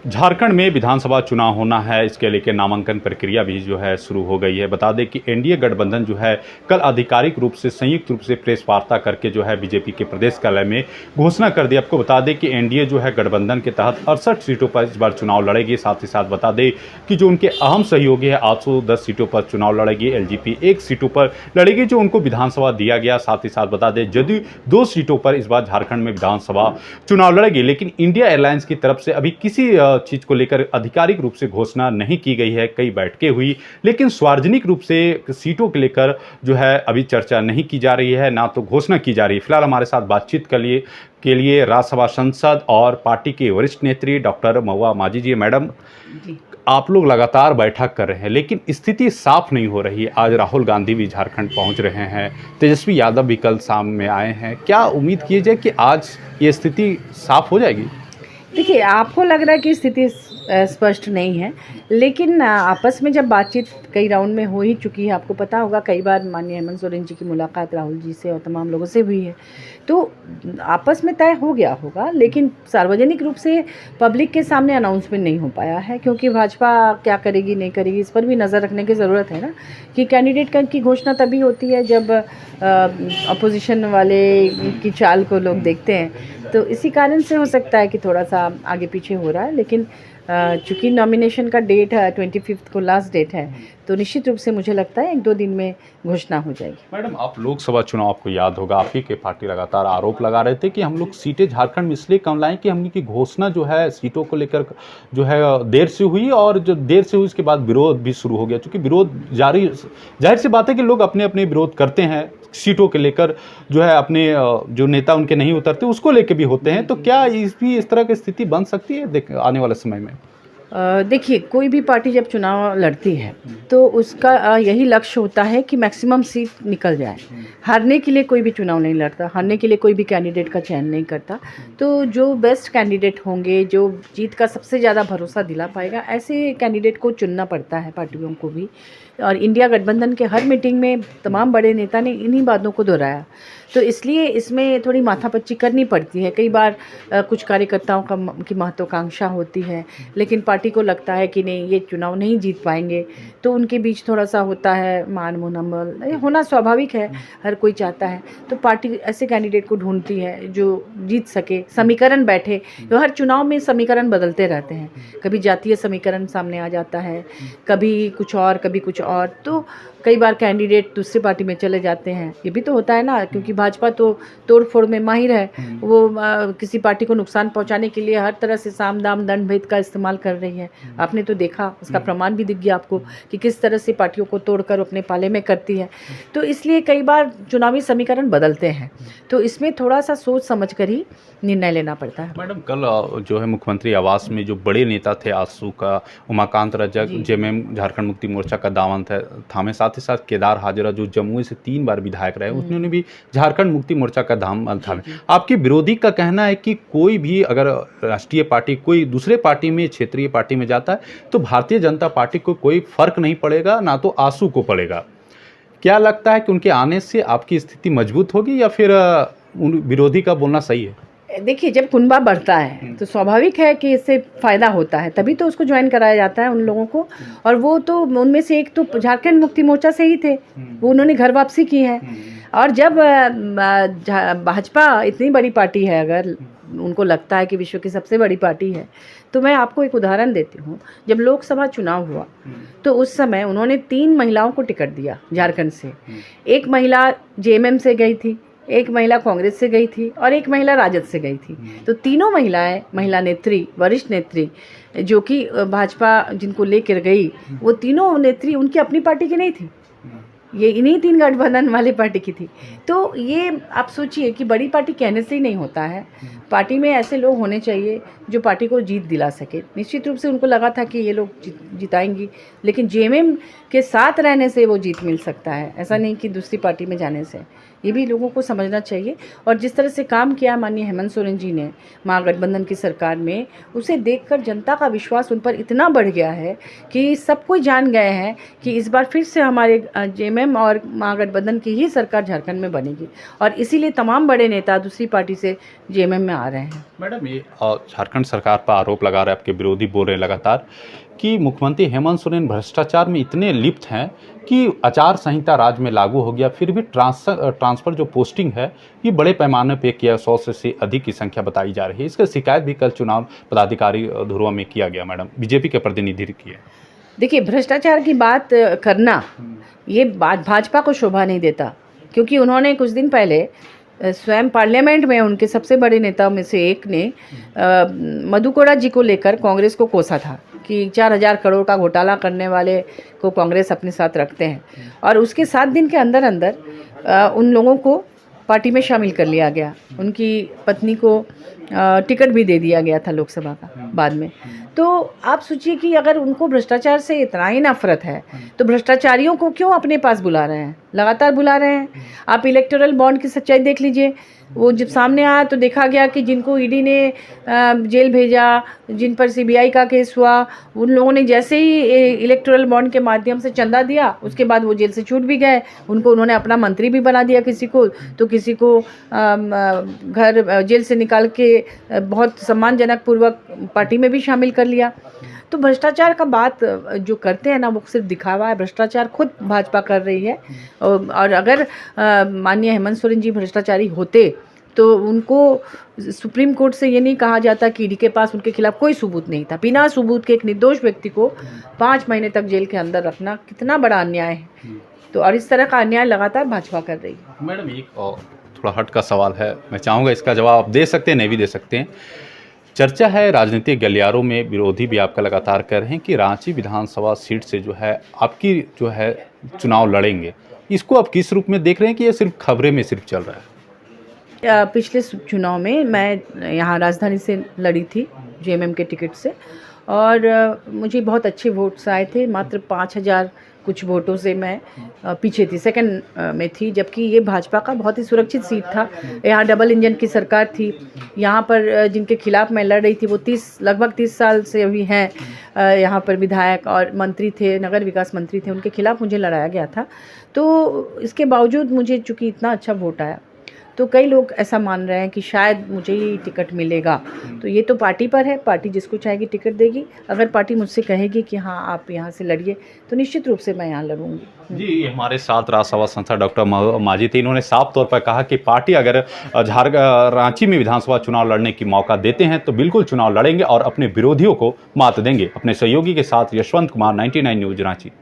झारखंड में विधानसभा चुनाव होना है, इसके लेकर नामांकन प्रक्रिया भी जो है शुरू हो गई है। बता दें कि एनडीए गठबंधन जो है कल आधिकारिक रूप से संयुक्त रूप से प्रेस वार्ता करके जो है बीजेपी के प्रदेश कार्यालय में घोषणा कर दी। आपको बता दें कि एनडीए जो है गठबंधन के तहत 68 सीटों पर इस बार चुनाव लड़ेगी। साथ ही साथ बता दें कि जो उनके अहम सहयोगी है 810 सीटों पर चुनाव लड़ेगी। एलजेपी 1 सीटों पर लड़ेगी जो उनको विधानसभा दिया गया। साथ ही साथ बता दें जदयू 2 सीटों पर इस बार झारखंड में विधानसभा चुनाव लड़ेगी। लेकिन इंडिया एयरलाइंस की तरफ से अभी किसी चीज को लेकर आधिकारिक रूप से घोषणा नहीं की गई है। कई बैठकें हुई लेकिन सार्वजनिक रूप से सीटों को लेकर जो है अभी चर्चा नहीं की जा रही है, ना तो घोषणा की जा रही है। फिलहाल हमारे साथ बातचीत के लिए राज्यसभा सांसद और पार्टी के वरिष्ठ नेत्री डॉक्टर महुआ माझी जी। मैडम जी, आप लोग लगातार बैठक कर रहे हैं लेकिन स्थिति साफ नहीं हो रही है। आज राहुल गांधी भी झारखंड पहुंच रहे हैं, तेजस्वी यादव भी कल शाम में आए हैं। क्या उम्मीद किए जाए कि आज ये स्थिति साफ हो जाएगी? देखिए, आपको लग रहा है कि स्थिति स्पष्ट नहीं है, लेकिन आपस में जब बातचीत कई राउंड में हो ही चुकी है, आपको पता होगा कई बार माननीय हेमंत सोरेन जी की मुलाकात राहुल जी से और तमाम लोगों से हुई है, तो आपस में तय हो गया होगा। लेकिन सार्वजनिक रूप से पब्लिक के सामने अनाउंसमेंट नहीं हो पाया है, क्योंकि भाजपा क्या करेगी नहीं करेगी इस पर भी नज़र रखने की ज़रूरत है ना, कि कैंडिडेट की घोषणा तभी होती है जब अपोजिशन वाले की चाल को लोग देखते हैं। तो इसी कारण से हो सकता है कि थोड़ा सा आगे पीछे हो रहा है, लेकिन चूँकि नॉमिनेशन का डेट है 25 को लास्ट डेट है, तो निश्चित रूप से मुझे लगता है 1-2 दिन में घोषणा हो जाएगी। मैडम, आप लोकसभा चुनाव आपको याद होगा, आप ही के पार्टी लगातार आरोप लगा रहे थे कि हम लोग सीटें झारखंड में इसलिए कम लाएं कि हमने की घोषणा जो है सीटों को लेकर जो है देर से हुई, और जो देर से हुई उसके बाद विरोध भी शुरू हो गया। क्योंकि विरोध जाहिर सी बात है कि लोग अपने अपने विरोध करते हैं सीटों के लेकर, जो है अपने जो नेता उनके नहीं उतरते उसको लेकर भी होते हैं। तो क्या इस तरह की स्थिति बन सकती है आने वाले समय में? देखिए, कोई भी पार्टी जब चुनाव लड़ती है तो उसका यही लक्ष्य होता है कि मैक्सिमम सीट निकल जाए। हारने के लिए कोई भी चुनाव नहीं लड़ता, हारने के लिए कोई भी कैंडिडेट का चयन नहीं करता। तो जो बेस्ट कैंडिडेट होंगे, जो जीत का सबसे ज़्यादा भरोसा दिला पाएगा, ऐसे कैंडिडेट को चुनना पड़ता है पार्टियों को भी। और इंडिया गठबंधन के हर मीटिंग में तमाम बड़े नेता ने इन्हीं बातों को दोहराया। तो इसलिए इसमें थोड़ी माथापच्ची करनी पड़ती है। कई बार कुछ कार्यकर्ताओं की महत्वाकांक्षा होती है, लेकिन पार्टी को लगता है कि नहीं, ये चुनाव नहीं जीत पाएंगे, तो उनके बीच थोड़ा सा होता है मान मुनम्मल, ये होना स्वाभाविक है, हर कोई चाहता है। तो पार्टी ऐसे कैंडिडेट को ढूंढती है जो जीत सके, समीकरण बैठे। तो हर चुनाव में समीकरण बदलते रहते हैं, कभी जातीय समीकरण सामने आ जाता है, कभी कुछ और, कभी कुछ और। तो कई बार कैंडिडेट दूसरी पार्टी में चले जाते हैं, ये भी तो होता है ना, क्योंकि भाजपा तो तोड़ फोड़ में माहिर है। वो किसी पार्टी को नुकसान पहुंचाने के लिए हर तरह से साम दाम दंड भेद का इस्तेमाल कर रही है। आपने तो देखा, उसका प्रमाण भी दिख गया आपको कि किस तरह से पार्टियों को तोड़कर अपने पाले में करती है। तो इसलिए कई बार चुनावी समीकरण बदलते हैं, तो इसमें थोड़ा सा सोच समझ कर ही निर्णय लेना पड़ता है। मैडम, कल जो है मुख्यमंत्री आवास में जो बड़े नेता थे आजसू का, उमाकांत रजक, जेएमएम झारखंड मुक्ति मोर्चा का दामन थामे, साथ ही साथ केदार हाजरा जो जमुई से 3 बार विधायक रहे, उन्होंने भी झारखंड मुक्ति मोर्चा का दामन थामे। आपके विरोधी का कहना है कि कोई भी अगर राष्ट्रीय पार्टी कोई दूसरे पार्टी में, क्षेत्रीय पार्टी में जाता है तो भारतीय जनता पार्टी को कोई फर्क नहीं पड़ेगा, ना तो आंसू को पड़ेगा। क्या लगता है कि उनके आने से आपकी स्थिति मजबूत होगी या फिर उन विरोधी का बोलना सही है? देखिए, जब कुनबा बढ़ता है तो स्वाभाविक है कि इससे फ़ायदा होता है, तभी तो उसको ज्वाइन कराया जाता है उन लोगों को। और वो तो उनमें से एक तो झारखंड मुक्ति मोर्चा से ही थे, वो उन्होंने घर वापसी की है। और जब भाजपा इतनी बड़ी पार्टी है, अगर उनको लगता है कि विश्व की सबसे बड़ी पार्टी है, तो मैं आपको एक उदाहरण देती हूँ। जब लोकसभा चुनाव हुआ तो उस समय उन्होंने 3 महिलाओं को टिकट दिया झारखंड से। एक महिला जेएमएम से गई थी, एक महिला कांग्रेस से गई थी और एक महिला राजद से गई थी। तो तीनों महिलाएं, महिला नेत्री, वरिष्ठ नेत्री, जो कि भाजपा जिनको लेकर गई, वो तीनों नेत्री उनकी अपनी पार्टी की नहीं थी, ये इन्हीं 3 गठबंधन वाली पार्टी की थी। तो ये आप सोचिए कि बड़ी पार्टी कहने से ही नहीं होता है, पार्टी में ऐसे लोग होने चाहिए जो पार्टी को जीत दिला सके। निश्चित रूप से उनको लगा था कि ये लोग जिताएंगी, लेकिन जेएमएम के साथ रहने से वो जीत मिल सकता है, ऐसा नहीं कि दूसरी पार्टी में जाने से। ये भी लोगों को समझना चाहिए। और जिस तरह से काम किया माननीय हेमंत सोरेन जी ने महागठबंधन की सरकार में, उसे देखकर जनता का विश्वास उन पर इतना बढ़ गया है कि सब कोई जान गए हैं कि इस बार फिर से हमारे जेएमएम और महागठबंधन की ही सरकार झारखंड में बनेगी। और इसीलिए तमाम बड़े नेता दूसरी पार्टी से जेएमएम में आ रहे हैं। मैडम, ये झारखंड झारखंड सरकार पर आरोप लगा रहे हैं, आपके विरोधी बोल रहे हैं लगातार कि मुख्यमंत्री हेमंत सोरेन भ्रष्टाचार में इतने लिप्त हैं कि आचार संहिता राज्य में लागू हो गया, फिर भी ट्रांसफ़र जो पोस्टिंग है ये बड़े पैमाने पे किया, 100 से अधिक की संख्या बताई जा रही है। इसका शिकायत भी कल चुनाव पदाधिकारी धुरवा में किया गया। मैडम, बीजेपी के प्रतिनिधि किए। देखिए, भ्रष्टाचार की बात करना ये बात भाजपा को शोभा नहीं देता, क्योंकि उन्होंने कुछ दिन पहले स्वयं पार्लियामेंट में उनके सबसे बड़े नेताओं में से एक ने मधु कोड़ा जी को लेकर कांग्रेस को कोसा था कि 4,000 करोड़ का घोटाला करने वाले को कांग्रेस अपने साथ रखते हैं, और उसके 7 दिन के अंदर अंदर उन लोगों को पार्टी में शामिल कर लिया गया। उनकी पत्नी को टिकट भी दे दिया गया था लोकसभा का बाद में। तो आप सोचिए कि अगर उनको भ्रष्टाचार से इतना ही नफरत है तो भ्रष्टाचारियों को क्यों अपने पास बुला रहे हैं, लगातार बुला रहे हैं। आप इलेक्टोरल बॉन्ड की सच्चाई देख लीजिए। वो जब सामने आया तो देखा गया कि जिनको ईडी ने जेल भेजा, जिन पर सीबीआई का केस हुआ, उन लोगों ने जैसे ही इलेक्टोरल बॉन्ड के माध्यम से चंदा दिया, उसके बाद वो जेल से छूट भी गए। उनको उन्होंने अपना मंत्री भी बना दिया, किसी को तो किसी को घर जेल से निकाल के बहुत सम्मानजनक पूर्वक पार्टी में भी शामिल कर लिया। तो भ्रष्टाचार का बात जो करते हैं ना, वो सिर्फ दिखावा है। भ्रष्टाचार खुद भाजपा कर रही है, और अगर माननीय हेमंत सोरेन जी भ्रष्टाचारी होते तो उनको सुप्रीम कोर्ट से ये नहीं कहा जाता कि ईडी के पास उनके खिलाफ कोई सबूत नहीं था। बिना सबूत के एक निर्दोष व्यक्ति को 5 महीने तक जेल के अंदर रखना कितना बड़ा अन्याय है। तो और इस तरह का अन्याय लगातार भाजपा कर रही है। मैडम, एक और थोड़ा हट का सवाल है, मैं चाहूँगा इसका जवाब आप दे सकते हैं, नहीं भी दे सकते हैं। चर्चा है राजनीतिक गलियारों में, विरोधी भी आपका लगातार कर रहे हैं कि रांची विधानसभा सीट से जो है आपकी जो है चुनाव लड़ेंगे। इसको आप किस रूप में देख रहे हैं कि ये सिर्फ खबरें में सिर्फ चल रहा है? पिछले चुनाव में मैं यहाँ राजधानी से लड़ी थी जेएमएम के टिकट से, और मुझे बहुत अच्छे वोट्स आए थे। मात्र 5,000 कुछ वोटों से मैं पीछे थी, सेकंड में थी, जबकि ये भाजपा का बहुत ही सुरक्षित सीट था। यहाँ डबल इंजन की सरकार थी। यहाँ पर जिनके खिलाफ मैं लड़ रही थी वो लगभग 30 साल से अभी हैं यहाँ पर विधायक और मंत्री थे, नगर विकास मंत्री थे, उनके खिलाफ मुझे लड़ाया गया था। तो इसके बावजूद मुझे चूँकि इतना अच्छा वोट आया, तो कई लोग ऐसा मान रहे हैं कि शायद मुझे ही टिकट मिलेगा। तो ये तो पार्टी पर है, पार्टी जिसको चाहेगी टिकट देगी। अगर पार्टी मुझसे कहेगी कि हाँ आप यहाँ से लड़िए, तो निश्चित रूप से मैं यहाँ लड़ूंगी। जी, हमारे साथ राज्यसभा सांसद डॉक्टर मांझी थे। इन्होंने साफ तौर पर कहा कि पार्टी अगर रांची में विधानसभा चुनाव लड़ने की मौका देते हैं तो बिल्कुल चुनाव लड़ेंगे और अपने विरोधियों को मात देंगे। अपने सहयोगी के साथ यशवंत कुमार, 99 न्यूज़, रांची।